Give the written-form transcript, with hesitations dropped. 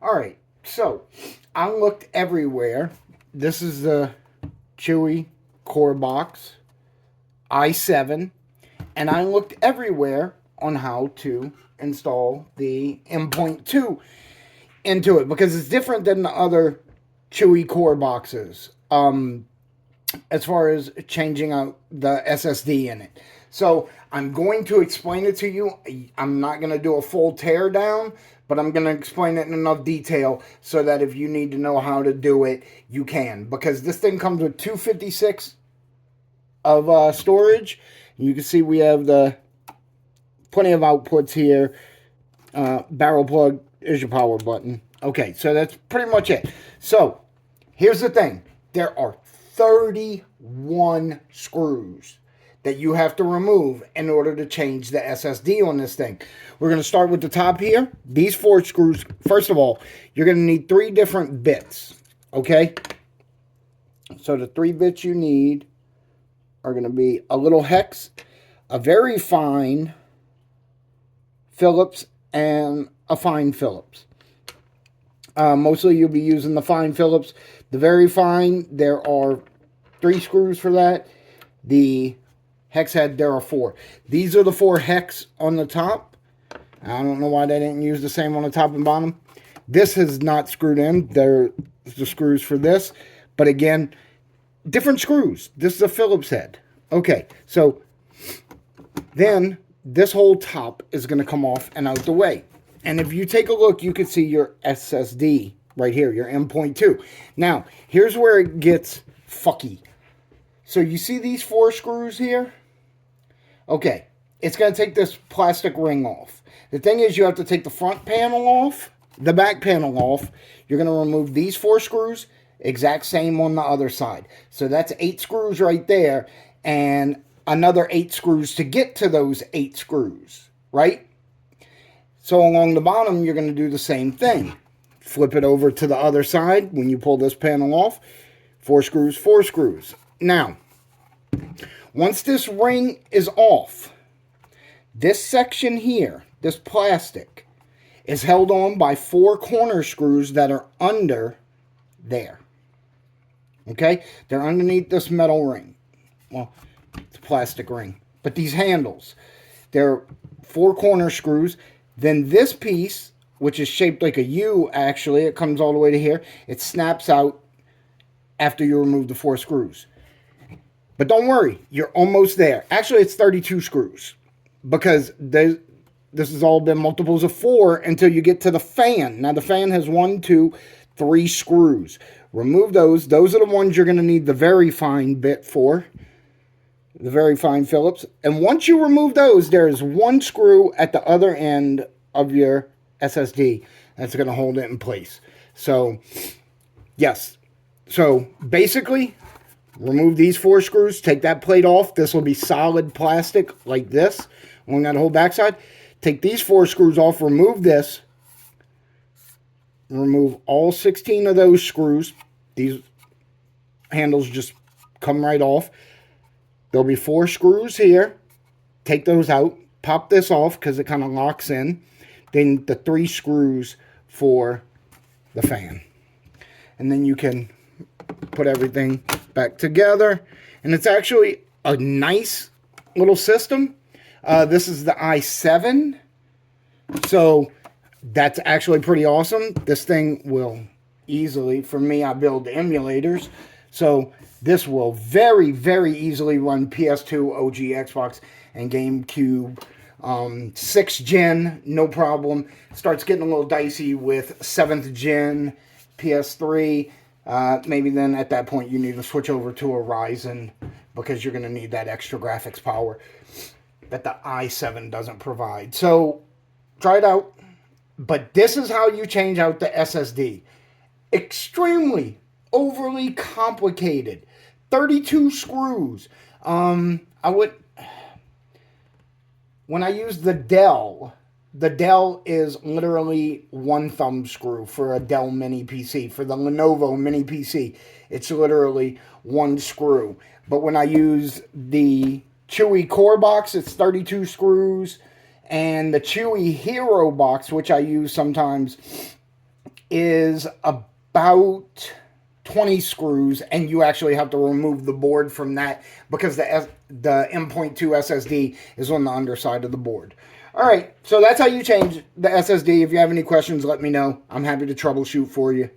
All right, so I looked everywhere. This is the Chewy core box i7, and I looked everywhere on how to install the M.2 into it because it's different than the other Chewy core boxes. As far as changing out the SSD in it. So I'm going to explain it to you. I'm not going to do a full teardown, but I'm going to explain it in enough detail so that if you need to know how to do it, you can. Because this thing comes with 256 of storage. You can see we have the plenty of outputs here. Barrel plug is your power button. Okay, so that's pretty much it. So here's the thing. There are 31 screws that you have to remove in order to change the SSD on this thing. We're going to start with the top here. These 4 screws. First of all, you're going to need 3 different bits. Okay? So the 3 bits you need are going to be a little hex, a very fine Phillips, and a fine Phillips. Mostly you'll be using the fine Phillips. The very fine, there are 3 screws for that. The hex head, there are 4. These are the 4 hex on the top. I don't know why they didn't use the same on the top and bottom. This is not screwed in. They're the screws for this. But again, different screws. This is a Phillips head. Okay, so then this whole top is going to come off and out the way. And if you take a look, you can see your SSD right here, your M.2. Now, here's where it gets fucky. So you see these 4 screws here? Okay, it's going to take this plastic ring off. The thing is, you have to take the front panel off, the back panel off. You're going to remove these 4 screws, exact same on the other side. So that's 8 screws right there, and another 8 screws to get to those 8 screws, right? So along the bottom, you're going to do the same thing. Flip it over to the other side when you pull this panel off. 4 screws, 4 screws. Now, once this ring is off, this section here, this plastic, is held on by 4 corner screws that are under there. Okay? They're underneath this metal ring. Well, it's a plastic ring. But these handles, they're 4 corner screws. Then this piece, which is shaped like a U, actually, it comes all the way to here. It snaps out after you remove the 4 screws. But don't worry, you're almost there. Actually, it's 32 screws because this has all been multiples of 4 until you get to the fan. Now, the fan has 1, 2, 3 screws. Remove those. Those are the ones you're going to need the very fine bit for. The very fine Phillips. And once you remove those, there's 1 screw at the other end of your SSD that's going to hold it in place. So, yes. So, basically, remove these 4 screws. Take that plate off. This will be solid plastic like this on that whole backside. Take these 4 screws off. Remove this. Remove all 16 of those screws. These handles just come right off. There'll be 4 screws here. Take those out. Pop this off because it kind of locks in. Then the 3 screws for the fan. And then you can put everything back together. And it's actually a nice little system. This is the i7. So that's actually pretty awesome. This thing will easily, for me, I build emulators. So this will very, very easily run PS2, OG, Xbox, and GameCube. 6th gen, no problem. Starts getting a little dicey with 7th gen, PS3. Maybe then at that point you need to switch over to a Ryzen because you're going to need that extra graphics power that the i7 doesn't provide. So try it out. But this is how you change out the SSD. Extremely overly complicated. 32 screws. When I use the Dell is literally 1 thumb screw for a Dell mini PC. For the Lenovo mini PC, it's literally 1 screw. But when I use the Chewy core box, it's 32 screws. And the Chewy Hero box, which I use sometimes, is about 20 screws, and you actually have to remove the board from that because the M.2 SSD is on the underside of the board. All right, so that's how you change the SSD. If you have any questions, let me know. I'm happy to troubleshoot for you.